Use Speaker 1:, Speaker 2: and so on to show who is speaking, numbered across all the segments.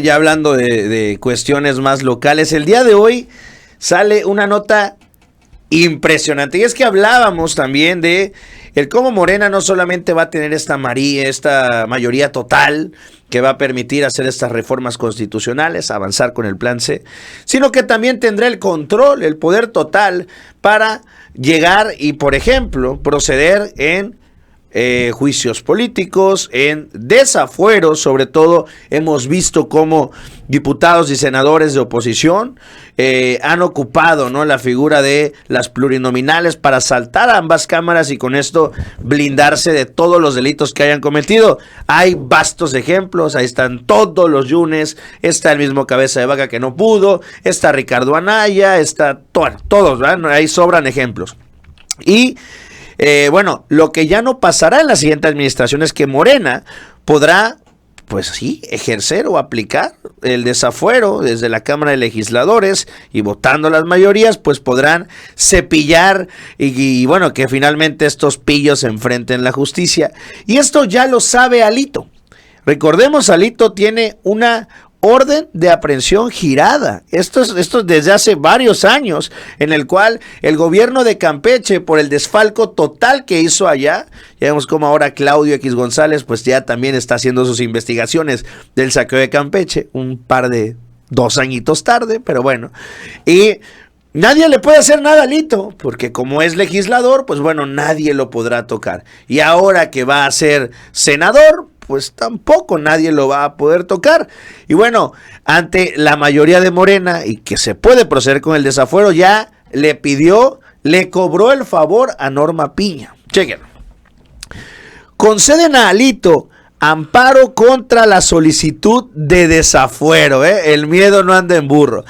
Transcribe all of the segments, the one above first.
Speaker 1: Ya hablando de cuestiones más locales, el día de hoy sale una nota impresionante. Y es que hablábamos también de el cómo Morena no solamente va a tener esta mayoría total que va a permitir hacer estas reformas constitucionales, avanzar con el plan C, sino que también tendrá el control, el poder total para llegar y, por ejemplo, proceder en juicios políticos, en desafueros. Sobre todo hemos visto cómo diputados y senadores de oposición han ocupado, ¿no?, la figura de las plurinominales para saltar a ambas cámaras y con esto blindarse de todos los delitos que hayan cometido. Hay vastos ejemplos, ahí están todos los Yunes, está el mismo Cabeza de Vaca que no pudo, está Ricardo Anaya, está todos, ¿verdad? Ahí sobran ejemplos. Y bueno, lo que ya no pasará en la siguiente administración es que Morena podrá, pues sí, ejercer o aplicar el desafuero desde la Cámara de Legisladores, y votando las mayorías, pues podrán cepillar y bueno, que finalmente estos pillos se enfrenten la justicia. Y esto ya lo sabe Alito. Recordemos, Alito tiene una orden de aprehensión girada. Esto es desde hace varios años, en el cual el gobierno de Campeche, por el desfalco total que hizo allá, ya vemos como ahora Claudio X González pues ya también está haciendo sus investigaciones del saqueo de Campeche, un par de 2 añitos tarde, pero bueno. Y nadie le puede hacer nada a Alito, porque como es legislador, pues bueno, nadie lo podrá tocar. Y ahora que va a ser senador, pues tampoco nadie lo va a poder tocar. Y bueno, ante la mayoría de Morena y que se puede proceder con el desafuero, ya le cobró el favor a Norma Piña. Chequen. Conceden a Alito amparo contra la solicitud de desafuero, el miedo no anda en burro.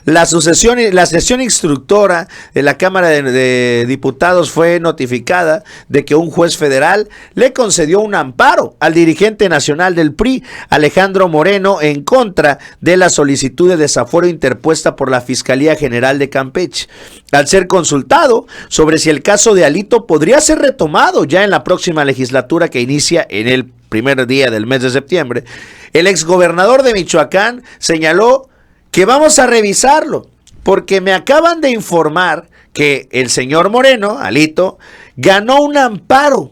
Speaker 1: La sesión instructora de la Cámara de Diputados fue notificada de que un juez federal le concedió un amparo al dirigente nacional del PRI, Alejandro Moreno, en contra de la solicitud de desafuero interpuesta por la Fiscalía General de Campeche, al ser consultado sobre si el caso de Alito podría ser retomado ya en la próxima legislatura que inicia en el primer día del mes de septiembre. El exgobernador de Michoacán señaló que vamos a revisarlo, porque me acaban de informar que el señor Moreno, Alito, ganó un amparo.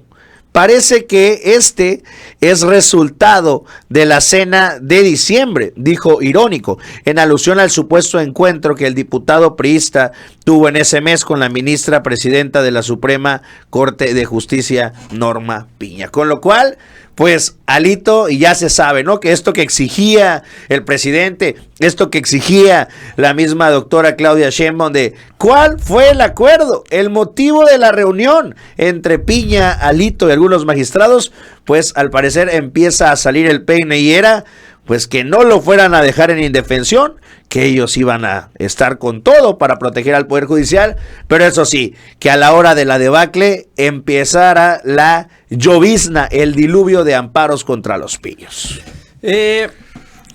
Speaker 1: Parece que este es resultado de la cena de diciembre, dijo irónico, en alusión al supuesto encuentro que el diputado priista tuvo en ese mes con la ministra presidenta de la Suprema Corte de Justicia, Norma Piña. Con lo cual, pues Alito, y ya se sabe, ¿no?, que esto que exigía el presidente, esto que exigía la misma doctora Claudia Sheinbaum, de cuál fue el acuerdo, el motivo de la reunión entre Piña, Alito y algunos magistrados, pues al parecer empieza a salir el peine, y era pues que no lo fueran a dejar en indefensión, que ellos iban a estar con todo para proteger al Poder Judicial, pero eso sí, que a la hora de la debacle empezara la llovizna, el diluvio de amparos contra los pillos.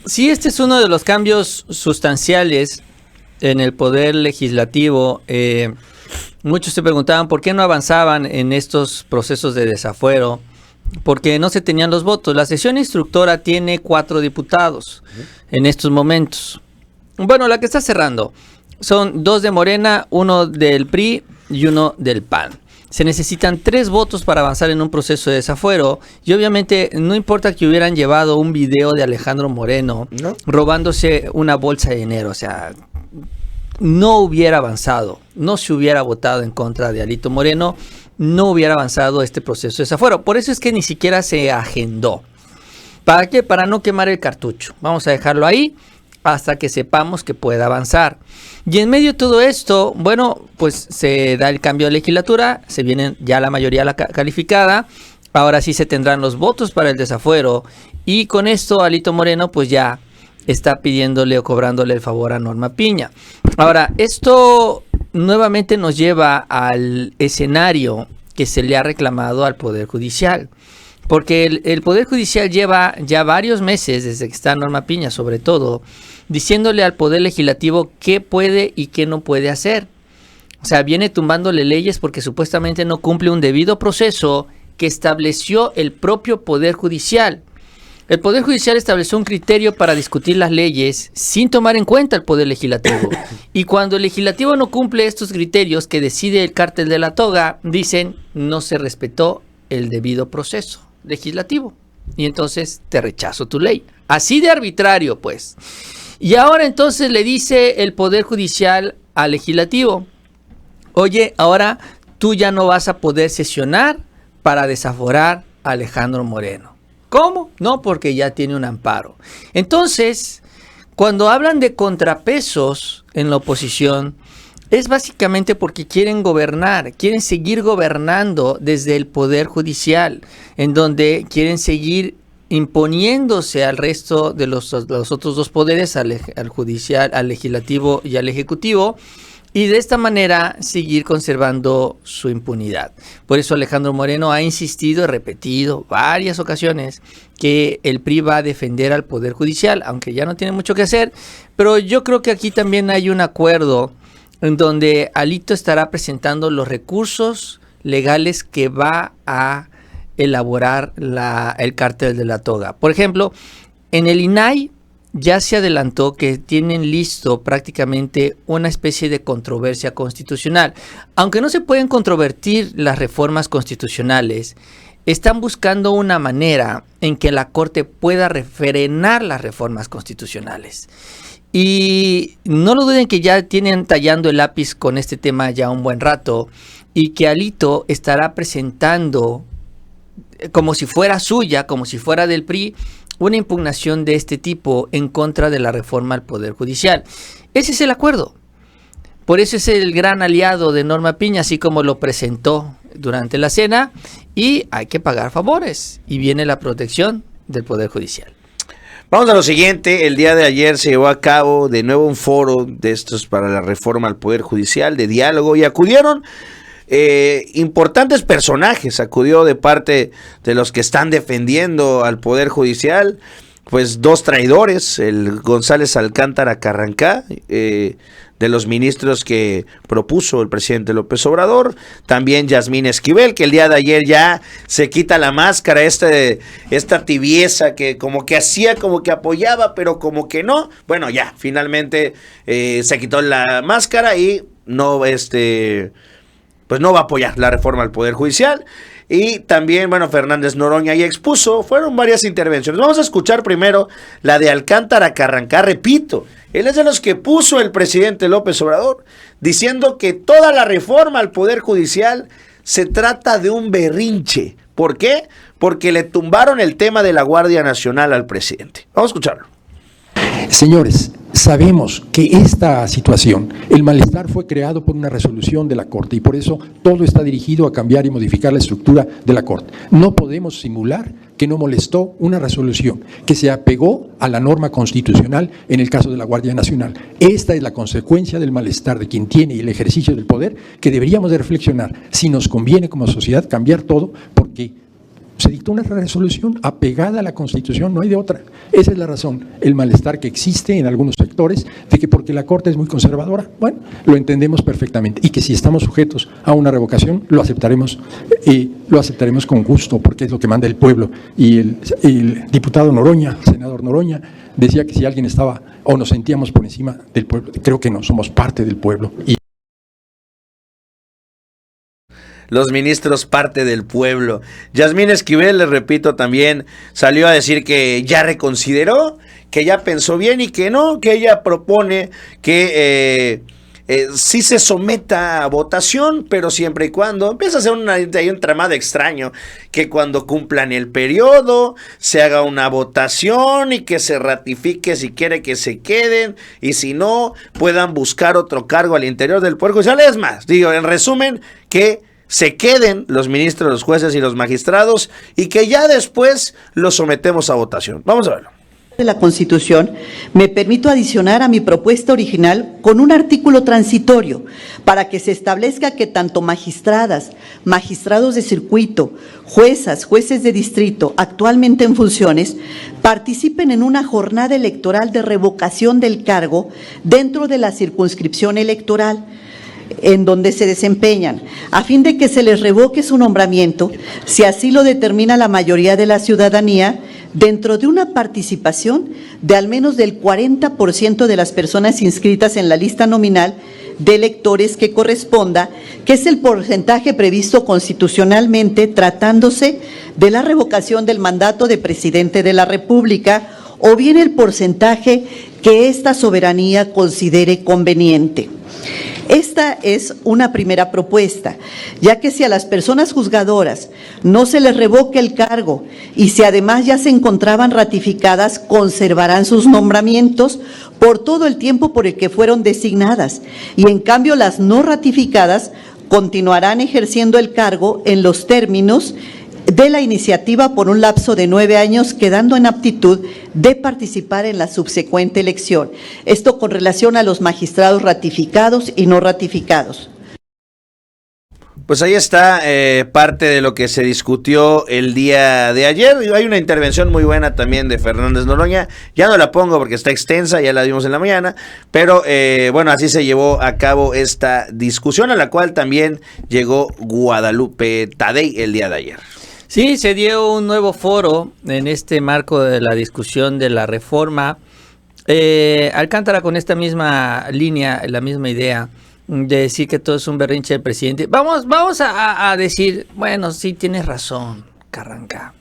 Speaker 2: Sí, este es uno de los cambios sustanciales en el Poder Legislativo. Muchos se preguntaban por qué no avanzaban en estos procesos de desafuero, porque no se tenían los votos. La sesión instructora tiene 4 diputados en estos momentos. Bueno, la que está cerrando son 2 de Morena, 1 del PRI y 1 del PAN. Se necesitan 3 votos para avanzar en un proceso de desafuero, y obviamente no importa que hubieran llevado un video de Alejandro Moreno, ¿no?, robándose una bolsa de dinero, o sea, no hubiera avanzado, no se hubiera votado en contra de Alito Moreno, no hubiera avanzado este proceso de desafuero. Por eso es que ni siquiera se agendó. ¿Para qué? Para no quemar el cartucho. Vamos a dejarlo ahí hasta que sepamos que pueda avanzar. Y en medio de todo esto, bueno, pues se da el cambio de legislatura, se viene ya la mayoría calificada, ahora sí se tendrán los votos para el desafuero, y con esto Alito Moreno pues ya está pidiéndole o cobrándole el favor a Norma Piña. Ahora, esto nuevamente nos lleva al escenario que se le ha reclamado al Poder Judicial, porque el Poder Judicial lleva ya varios meses, desde que está Norma Piña sobre todo, diciéndole al Poder Legislativo qué puede y qué no puede hacer. O sea, viene tumbándole leyes porque supuestamente no cumple un debido proceso que estableció el propio Poder Judicial. El Poder Judicial estableció un criterio para discutir las leyes sin tomar en cuenta el Poder Legislativo. Y cuando el Legislativo no cumple estos criterios que decide el cártel de la toga, dicen no se respetó el debido proceso legislativo. Y entonces te rechazo tu ley. Así de arbitrario, pues. Y ahora entonces le dice el Poder Judicial al Legislativo, oye, ahora tú ya no vas a poder sesionar para desaforar a Alejandro Moreno. ¿Cómo? No, porque ya tiene un amparo. Entonces, cuando hablan de contrapesos en la oposición, es básicamente porque quieren gobernar, quieren seguir gobernando desde el Poder Judicial, en donde quieren seguir imponiéndose al resto de los otros dos poderes, al judicial, al legislativo y al ejecutivo, y de esta manera seguir conservando su impunidad. Por eso Alejandro Moreno ha insistido y repetido varias ocasiones que el PRI va a defender al Poder Judicial, aunque ya no tiene mucho que hacer, pero yo creo que aquí también hay un acuerdo en donde Alito estará presentando los recursos legales que va a elaborar el cártel de la toga. Por ejemplo, en el INAI ya se adelantó que tienen listo prácticamente una especie de controversia constitucional. Aunque no se pueden controvertir las reformas constitucionales, están buscando una manera en que la Corte pueda frenar las reformas constitucionales. Y no lo duden que ya tienen tallando el lápiz con este tema ya un buen rato y que Alito estará presentando como si fuera suya, como si fuera del PRI, una impugnación de este tipo en contra de la reforma al Poder Judicial. Ese es el acuerdo. Por eso es el gran aliado de Norma Piña, así como lo presentó durante la cena, y hay que pagar favores, y viene la protección del Poder Judicial.
Speaker 1: Vamos a lo siguiente. El día de ayer se llevó a cabo de nuevo un foro de estos para la reforma al Poder Judicial, de diálogo, y acudieron importantes personajes. Acudió de parte de los que están defendiendo al Poder Judicial, pues dos traidores, el González Alcántara Carrancá, de los ministros que propuso el presidente López Obrador, también Yasmín Esquivel, que el día de ayer ya se quita la máscara, esta tibieza que como que hacía, como que apoyaba, pero como que no. Bueno, ya, finalmente se quitó la máscara y no, pues no va a apoyar la reforma al Poder Judicial. Y también, bueno, Fernández Noroña ya expuso, fueron varias intervenciones. Vamos a escuchar primero la de Alcántara Carrancá. Repito, él es de los que puso el presidente López Obrador, diciendo que toda la reforma al Poder Judicial se trata de un berrinche. ¿Por qué? Porque le tumbaron el tema de la Guardia Nacional al presidente. Vamos a escucharlo.
Speaker 3: Señores, sabemos que esta situación, el malestar fue creado por una resolución de la Corte y por eso todo está dirigido a cambiar y modificar la estructura de la Corte. No podemos simular que no molestó una resolución que se apegó a la norma constitucional en el caso de la Guardia Nacional. Esta es la consecuencia del malestar de quien tiene el ejercicio del poder, que deberíamos de reflexionar si nos conviene como sociedad cambiar todo, porque se dictó una resolución apegada a la Constitución, no hay de otra. Esa es la razón, el malestar que existe en algunos sectores de que porque la Corte es muy conservadora, bueno, lo entendemos perfectamente, y que si estamos sujetos a una revocación, lo aceptaremos con gusto, porque es lo que manda el pueblo. Y el diputado Noroña, senador Noroña, decía que si alguien estaba o nos sentíamos por encima del pueblo, creo que no, somos parte del pueblo.
Speaker 1: Los ministros parte del pueblo. Yasmín Esquivel, les repito, también salió a decir que ya reconsideró, que ya pensó bien y que no, que ella propone que sí se someta a votación, pero siempre y cuando empieza a ser hay un tramado extraño, que cuando cumplan el periodo se haga una votación y que se ratifique si quiere que se queden, y si no, puedan buscar otro cargo al interior del Poder Judicial. Es más, digo, en resumen, que se queden los ministros, los jueces y los magistrados, y que ya después los sometemos a votación. Vamos a verlo.
Speaker 4: De la Constitución, me permito adicionar a mi propuesta original con un artículo transitorio para que se establezca que tanto magistradas, magistrados de circuito, juezas, jueces de distrito actualmente en funciones, participen en una jornada electoral de revocación del cargo dentro de la circunscripción electoral en donde se desempeñan, a fin de que se les revoque su nombramiento, si así lo determina la mayoría de la ciudadanía, dentro de una participación de al menos del 40% de las personas inscritas en la lista nominal de electores que corresponda, que es el porcentaje previsto constitucionalmente tratándose de la revocación del mandato de presidente de la República, o bien el porcentaje que esta soberanía considere conveniente. Esta es una primera propuesta, ya que si a las personas juzgadoras no se les revoca el cargo y si además ya se encontraban ratificadas, conservarán sus nombramientos por todo el tiempo por el que fueron designadas, y en cambio las no ratificadas continuarán ejerciendo el cargo en los términos de la iniciativa por un lapso de 9 años, quedando en aptitud de participar en la subsecuente elección. Esto con relación a los magistrados ratificados y no ratificados.
Speaker 1: Pues ahí está parte de lo que se discutió el día de ayer. Hay una intervención muy buena también de Fernández Noroña. Ya no la pongo porque está extensa, ya la vimos en la mañana. Pero bueno, así se llevó a cabo esta discusión, a la cual también llegó Guadalupe Tadei el día de ayer.
Speaker 2: Sí, se dio un nuevo foro en este marco de la discusión de la reforma. Alcántara con esta misma línea, la misma idea de decir que todo es un berrinche del presidente. Vamos a decir, bueno, sí tienes razón, Carranca.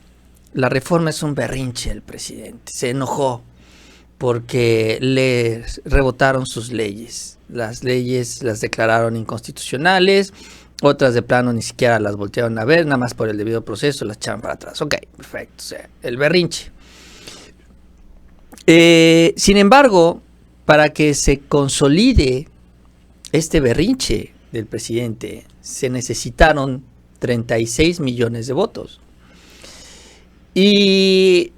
Speaker 2: La reforma es un berrinche del presidente. Se enojó porque le rebotaron sus leyes. Las leyes las declararon inconstitucionales. Otras de plano ni siquiera las voltearon a ver, nada más por el debido proceso las echaron para atrás. Ok, perfecto, o sea, el berrinche. Sin embargo, para que se consolide este berrinche del presidente, se necesitaron 36 millones de votos. Y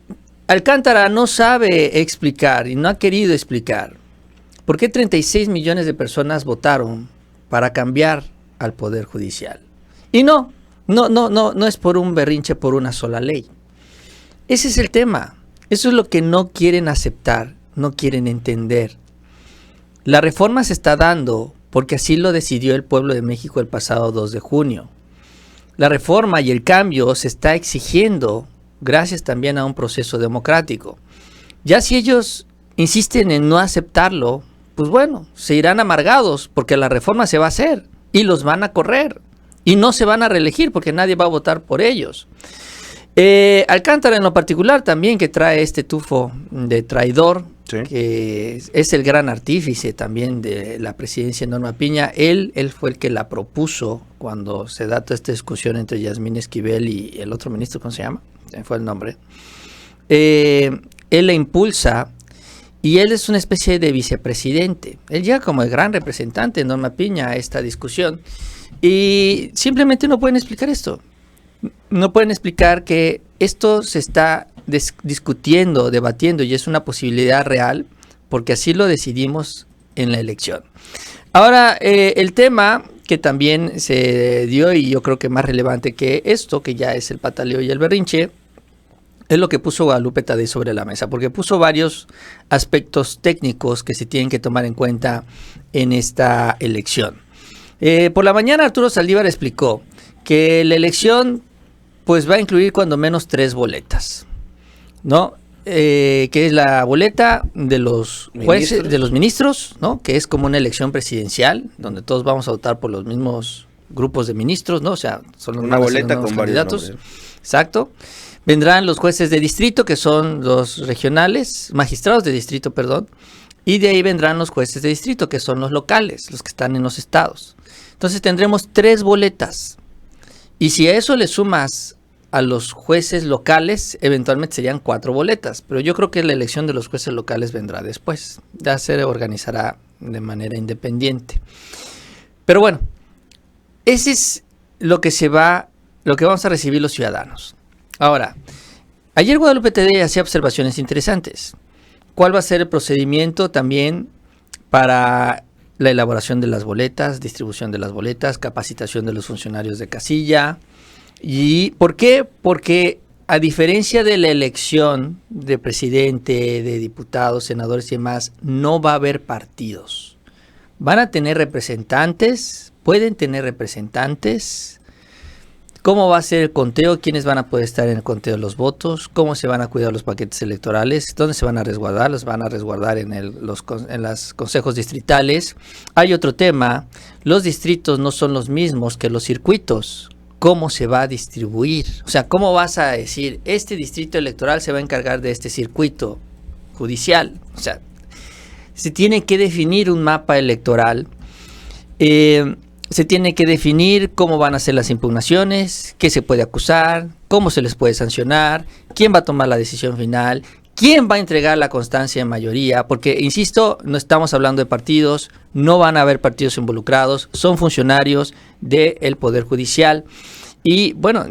Speaker 2: Alcántara no sabe explicar y no ha querido explicar por qué 36 millones de personas votaron para cambiar al Poder Judicial. Y no es por un berrinche por una sola ley. Ese es el tema. Eso es lo que no quieren aceptar, no quieren entender. La reforma se está dando porque así lo decidió el pueblo de México el pasado 2 de junio. La reforma y el cambio se está exigiendo gracias también a un proceso democrático. Ya si ellos insisten en no aceptarlo, pues bueno, se irán amargados porque la reforma se va a hacer. Y los van a correr. Y no se van a reelegir porque nadie va a votar por ellos. Alcántara en lo particular también, que trae este tufo de traidor, sí, que es el gran artífice también de la presidencia de Norma Piña. Él fue el que la propuso cuando se da toda esta discusión entre Yasmín Esquivel y el otro ministro, ¿cómo se llama? Fue el nombre. Él la impulsa. Y él es una especie de vicepresidente. Él llega como el gran representante de Norma Piña a esta discusión. Y simplemente no pueden explicar esto. No pueden explicar que esto se está discutiendo, debatiendo, y es una posibilidad real, porque así lo decidimos en la elección. Ahora, el tema que también se dio, y yo creo que más relevante que esto, que ya es el pataleo y el berrinche, es lo que puso Guadalupe Tadei sobre la mesa, porque puso varios aspectos técnicos que se tienen que tomar en cuenta en esta elección. Por la mañana Arturo Saldívar explicó que la elección pues va a incluir cuando menos 3 boletas, ¿no? Que es la boleta de los jueces, de los ministros, ¿no? Que es como una elección presidencial, donde todos vamos a votar por los mismos grupos de ministros, ¿no? O sea, son
Speaker 1: una boleta con
Speaker 2: candidatos.
Speaker 1: Varios nombres.
Speaker 2: Exacto. Vendrán los jueces de distrito, que son los regionales, magistrados de distrito, perdón, y de ahí vendrán los jueces de distrito, que son los locales, los que están en los estados. Entonces tendremos 3 boletas. Y si a eso le sumas a los jueces locales, eventualmente serían 4 boletas. Pero yo creo que la elección de los jueces locales vendrá después. Ya se organizará de manera independiente. Pero bueno, ese es lo que vamos a recibir los ciudadanos. Ahora, ayer Guadalupe Tadei hacía observaciones interesantes. ¿Cuál va a ser el procedimiento también para la elaboración de las boletas, distribución de las boletas, capacitación de los funcionarios de casilla? ¿Y por qué? Porque a diferencia de la elección de presidente, de diputados, senadores y demás, no va a haber partidos. Van a tener representantes, pueden tener representantes ¿Cómo va a ser el conteo? ¿Quiénes van a poder estar en el conteo de los votos? ¿Cómo se van a cuidar los paquetes electorales? ¿Dónde se van a resguardar? Los van a resguardar en los consejos distritales. Hay otro tema, los distritos no son los mismos que los circuitos. ¿Cómo se va a distribuir? O sea, ¿cómo vas a decir, este distrito electoral se va a encargar de este circuito judicial? O sea, se tiene que definir un mapa electoral. Se tiene que definir cómo van a ser las impugnaciones, qué se puede acusar, cómo se les puede sancionar, quién va a tomar la decisión final, quién va a entregar la constancia en mayoría, porque, insisto, no estamos hablando de partidos, no van a haber partidos involucrados, son funcionarios del Poder Judicial. Y bueno,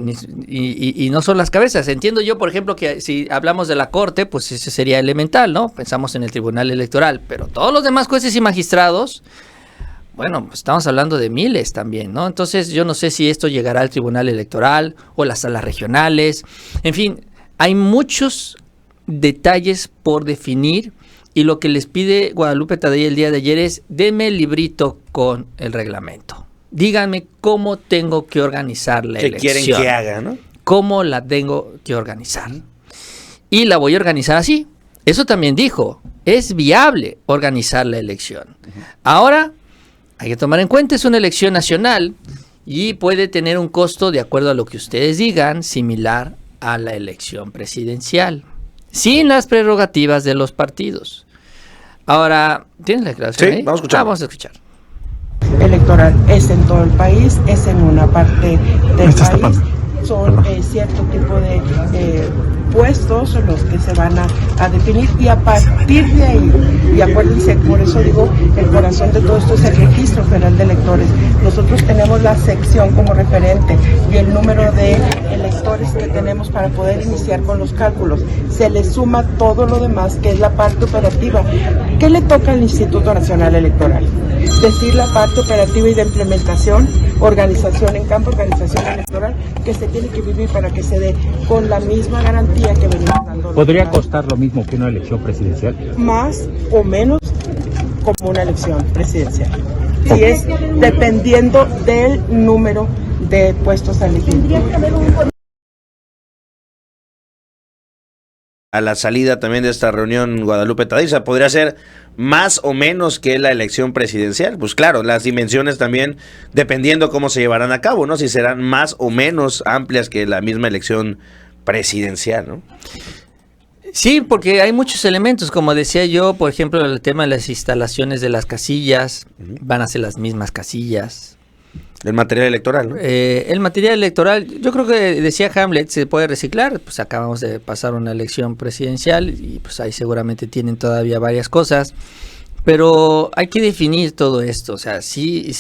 Speaker 2: y no son las cabezas. Entiendo yo, por ejemplo, que si hablamos de la Corte, pues ese sería elemental, ¿no? Pensamos en el Tribunal Electoral, pero todos los demás jueces y magistrados, bueno, pues estamos hablando de miles también, ¿no? Entonces yo no sé si esto llegará al Tribunal Electoral o las salas regionales. En fin, hay muchos detalles por definir y lo que les pide Guadalupe Tadei el día de ayer es, denme el librito con el reglamento. Díganme cómo tengo que organizar la elección.
Speaker 1: ¿Qué quieren que haga, no?
Speaker 2: ¿Cómo la tengo que organizar? Y la voy a organizar así. Eso también dijo, es viable organizar la elección. Ahora, hay que tomar en cuenta, es una elección nacional y puede tener un costo, de acuerdo a lo que ustedes digan, similar a la elección presidencial, sin las prerrogativas de los partidos. Ahora, ¿tienes la declaración ahí?
Speaker 1: Vamos a escuchar.
Speaker 2: Vamos a escuchar.
Speaker 5: Electoral es en todo el país, es en una parte del país, son cierto tipo de puestos los que se van a definir y a partir de ahí, y acuérdense, por eso digo, el corazón de todo esto es el Registro Federal de Electores. Nosotros tenemos la sección como referente y el número de electores que tenemos para poder iniciar con los cálculos. Se le suma todo lo demás, que es la parte operativa. ¿Qué le toca al Instituto Nacional Electoral? Decir la parte operativa y de implementación, organización en campo, organización electoral, que se tiene que vivir para que se dé con la misma garantía que venimos dando.
Speaker 6: ¿Podría costar lo mismo que una elección presidencial?
Speaker 5: Más o menos como una elección presidencial. Y es dependiendo del número de puestos a elegir.
Speaker 1: A la salida también de esta reunión, Guadalupe Tadei, o sea, podría ser más o menos que la elección presidencial. Pues claro, las dimensiones también, dependiendo cómo se llevarán a cabo, ¿no? Si serán más o menos amplias que la misma elección presidencial, ¿no?
Speaker 2: Sí, porque hay muchos elementos, como decía yo, por ejemplo, el tema de las instalaciones de las casillas, van a ser las mismas casillas.
Speaker 1: El material electoral, ¿no?
Speaker 2: El material electoral, yo creo que decía Hamlet, se puede reciclar, pues acabamos de pasar una elección presidencial y pues ahí seguramente tienen todavía varias cosas, pero hay que definir todo esto, o sea, sí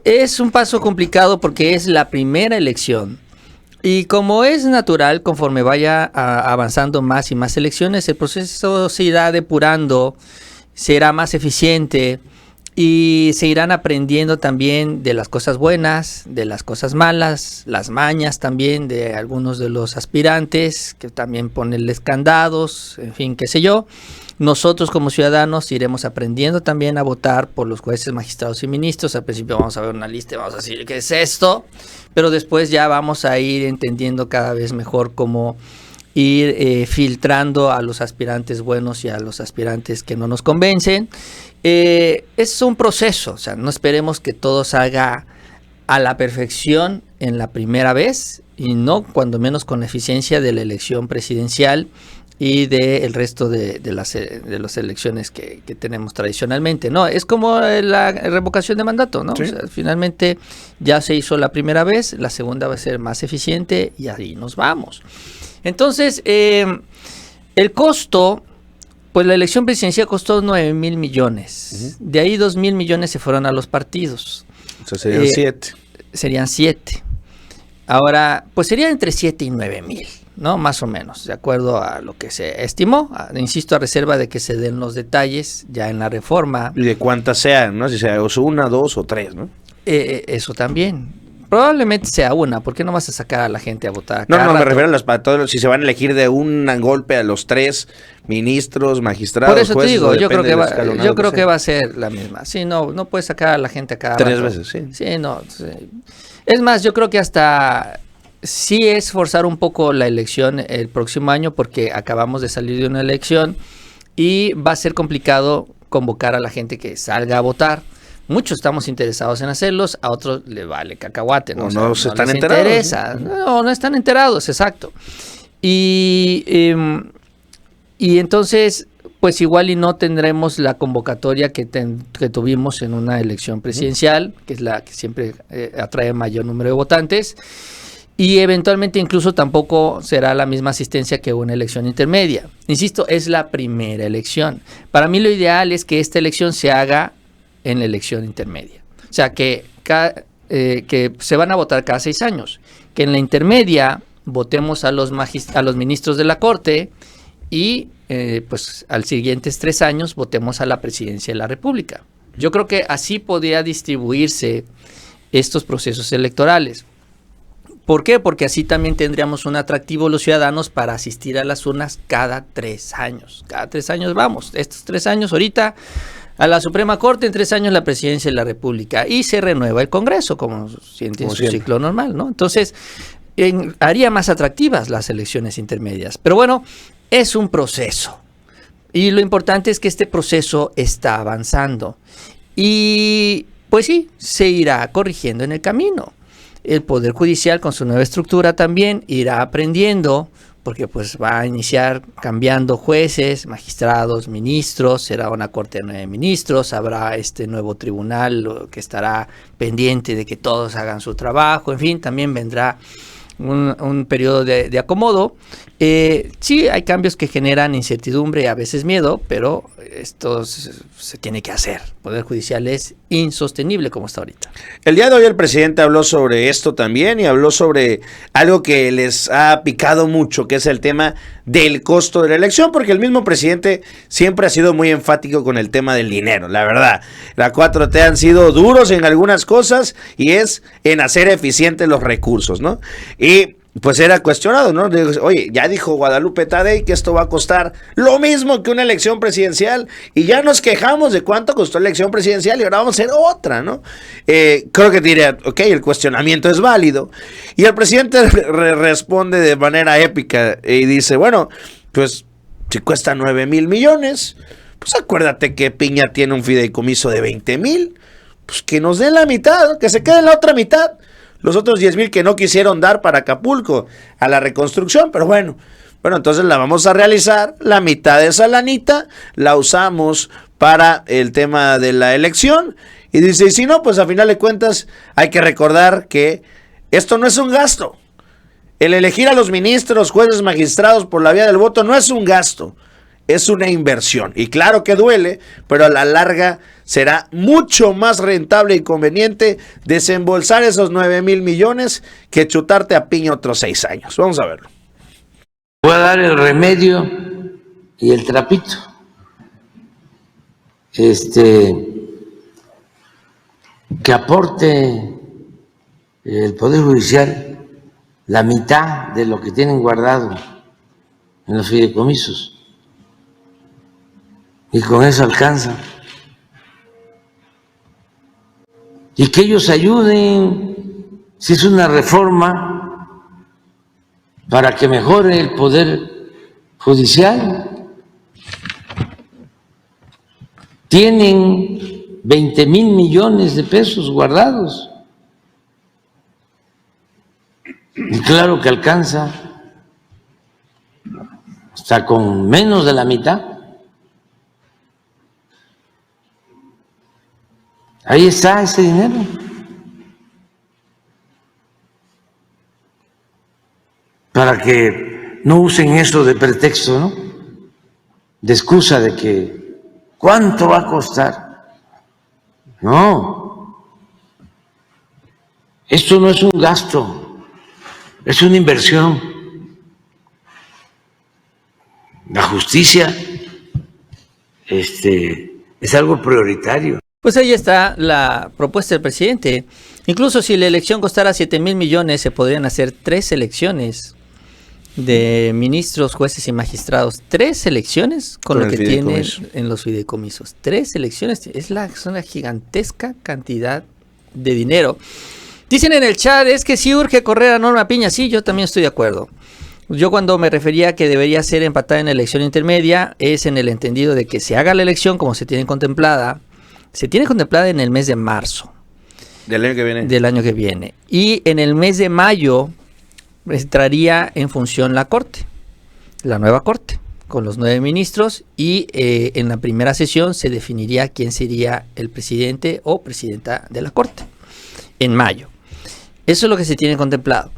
Speaker 2: es un paso complicado porque es la primera elección. Y como es natural, conforme vaya avanzando más y más elecciones, el proceso se irá depurando, será más eficiente y se irán aprendiendo también de las cosas buenas, de las cosas malas, las mañas también de algunos de los aspirantes, que también ponerles candados, en fin, qué sé yo. Nosotros como ciudadanos iremos aprendiendo también a votar por los jueces, magistrados y ministros. Al principio vamos a ver una lista y vamos a decir ¿qué es esto? Pero después ya vamos a ir entendiendo cada vez mejor cómo ir filtrando a los aspirantes buenos y a los aspirantes que no nos convencen. Es un proceso, o sea, no esperemos que todo salga a la perfección en la primera vez y no cuando menos con la eficiencia de la elección presidencial y del resto de las elecciones que tenemos tradicionalmente. No, es como la revocación de mandato, ¿no? ¿Sí? O sea, finalmente ya se hizo la primera vez, la segunda va a ser más eficiente y ahí nos vamos. Entonces, el costo, pues la elección presidencial costó 9,000 millones. De ahí 2,000 millones se fueron a los partidos.
Speaker 1: O sea, serían 7.
Speaker 2: Serían 7. Ahora, pues sería entre 7 y 9,000, ¿no? Más o menos, de acuerdo a lo que se estimó. Insisto, a reserva de que se den los detalles ya en la reforma.
Speaker 1: Y de cuántas sean, ¿no? Si sea 1, 2 o 3, ¿no?
Speaker 2: Eso también. Probablemente sea una, ¿por qué no vas a sacar a la gente a votar?
Speaker 1: No, me refiero a todos, si se van a elegir de un golpe a los 3 ministros, magistrados,
Speaker 2: por eso
Speaker 1: jueces,
Speaker 2: te digo, yo creo que va a ser la misma. Sí, no puedes sacar a la gente a cada
Speaker 1: 3 veces, sí.
Speaker 2: Sí, no. Sí. Es más, yo creo que hasta sí es forzar un poco la elección el próximo año, porque acabamos de salir de una elección y va a ser complicado convocar a la gente que salga a votar. Muchos estamos interesados en hacerlos, a otros le vale cacahuate, ¿no?
Speaker 1: O no se están enterados.
Speaker 2: Interesa. No están enterados, exacto. Y entonces, pues igual y no tendremos la convocatoria que tuvimos en una elección presidencial, que es la que siempre atrae mayor número de votantes, y eventualmente incluso tampoco será la misma asistencia que una elección intermedia. Insisto, es la primera elección. Para mí lo ideal es que esta elección se haga en la elección intermedia. O sea, que se van a votar cada 6 años. Que en la intermedia votemos a los ministros de la Corte y pues al siguientes 3 años votemos a la presidencia de la República. Yo creo que así podría distribuirse estos procesos electorales. ¿Por qué? Porque así también tendríamos un atractivo los ciudadanos para asistir a las urnas cada 3 años. Cada 3 años vamos. Estos 3 años ahorita a la Suprema Corte, en 3 años la presidencia de la República. Y se renueva el Congreso como en su ciclo normal, ¿no? Entonces, haría más atractivas las elecciones intermedias. Pero bueno, es un proceso. Y lo importante es que este proceso está avanzando. Y pues sí, se irá corrigiendo en el camino. El Poder Judicial con su nueva estructura también irá aprendiendo, porque pues va a iniciar cambiando jueces, magistrados, ministros, será una corte de 9 ministros, habrá este nuevo tribunal que estará pendiente de que todos hagan su trabajo, en fin, también vendrá un periodo de acomodo. Sí, hay cambios que generan incertidumbre y a veces miedo, pero esto se tiene que hacer. El Poder Judicial es insostenible como está ahorita.
Speaker 1: El día de hoy el presidente habló sobre esto también y habló sobre algo que les ha picado mucho, que es el tema del costo de la elección, porque el mismo presidente siempre ha sido muy enfático con el tema del dinero, la verdad. La 4T han sido duros en algunas cosas y es en hacer eficientes los recursos, ¿no? Y pues era cuestionado, ¿no? Oye, ya dijo Guadalupe Tadei que esto va a costar lo mismo que una elección presidencial y ya nos quejamos de cuánto costó la elección presidencial y ahora vamos a hacer otra, ¿no? Creo que diría, ok, el cuestionamiento es válido. Y el presidente responde de manera épica y dice, bueno, pues si cuesta 9,000 millones, pues acuérdate que Piña tiene un fideicomiso de 20,000, pues que nos den la mitad, que se quede la otra mitad. Los otros 10,000 que no quisieron dar para Acapulco a la reconstrucción, pero bueno, entonces la vamos a realizar, la mitad de esa lanita la usamos para el tema de la elección, y dice, y si no, pues a final de cuentas hay que recordar que esto no es un gasto. El elegir a los ministros, jueces, magistrados por la vía del voto no es un gasto, es una inversión. Y claro que duele, pero a la larga será mucho más rentable y conveniente desembolsar esos 9,000 millones que chutarte a Piña otros 6 años. Vamos a verlo.
Speaker 7: Voy a dar el remedio y el trapito. Que aporte el Poder Judicial la mitad de lo que tienen guardado en los fideicomisos. Y con eso alcanza. Y que ellos ayuden, si es una reforma, para que mejore el Poder Judicial. Tienen 20,000 millones de pesos guardados. Y claro que alcanza, hasta con menos de la mitad. Ahí está ese dinero. Para que no usen eso de pretexto, ¿no? De excusa de que ¿cuánto va a costar? No. Esto no es un gasto, es una inversión. La justicia es algo prioritario.
Speaker 2: Pues ahí está la propuesta del presidente. Incluso si la elección costara 7,000 millones, se podrían hacer 3 elecciones de ministros, jueces y magistrados. 3 elecciones con lo que tienen en los fideicomisos. 3 elecciones. Es una gigantesca cantidad de dinero. Dicen en el chat, es que sí urge correr a Norma Piña. Sí, yo también estoy de acuerdo. Yo cuando me refería a que debería ser empatada en la elección intermedia, es en el entendido de que se haga la elección como se tiene contemplada en el mes de marzo.
Speaker 1: Del año que viene.
Speaker 2: Del año que viene. Y en el mes de mayo entraría en función la Corte, la nueva Corte, con los 9 ministros, y en la primera sesión se definiría quién sería el presidente o presidenta de la Corte, en mayo. Eso es lo que se tiene contemplado.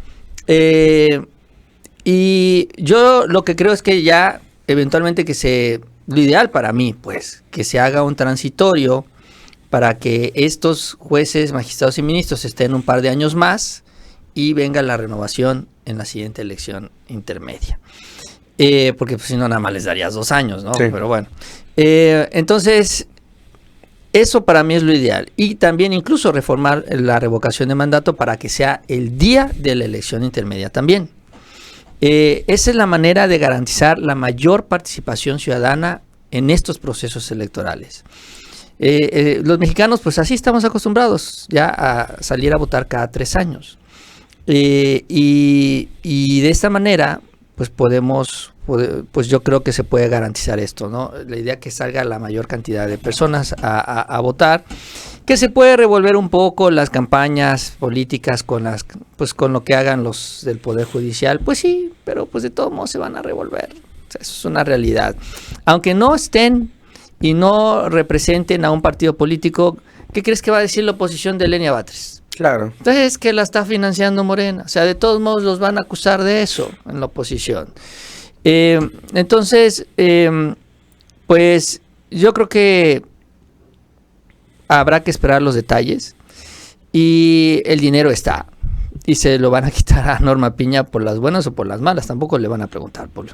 Speaker 2: Y yo lo que creo es que ya eventualmente lo ideal para mí, pues, que se haga un transitorio para que estos jueces, magistrados y ministros estén un par de años más y venga la renovación en la siguiente elección intermedia. Porque pues, si no, nada más les darías 2 años, ¿no?
Speaker 1: Sí.
Speaker 2: Pero bueno. Entonces, eso para mí es lo ideal. Y también incluso reformar la revocación de mandato para que sea el día de la elección intermedia también. Esa es la manera de garantizar la mayor participación ciudadana en estos procesos electorales. Los mexicanos, pues así estamos acostumbrados ya a salir a votar cada 3 años. Y de esta manera, pues pues yo creo que se puede garantizar esto, ¿no? La idea que salga la mayor cantidad de personas a votar, que se puede revolver un poco las campañas políticas con lo que hagan los del Poder Judicial, pues sí, pero pues de todos modos se van a revolver. O sea, eso es una realidad. Aunque no estén y no representen a un partido político, ¿qué crees que va a decir la oposición de Lenia Batres?
Speaker 1: Claro.
Speaker 2: Entonces es que la está financiando Morena. O sea, de todos modos los van a acusar de eso en la oposición. Entonces, pues yo creo que habrá que esperar los detalles y el dinero está. Y se lo van a quitar a Norma Piña por las buenas o por las malas. Tampoco le van a preguntar, Polo.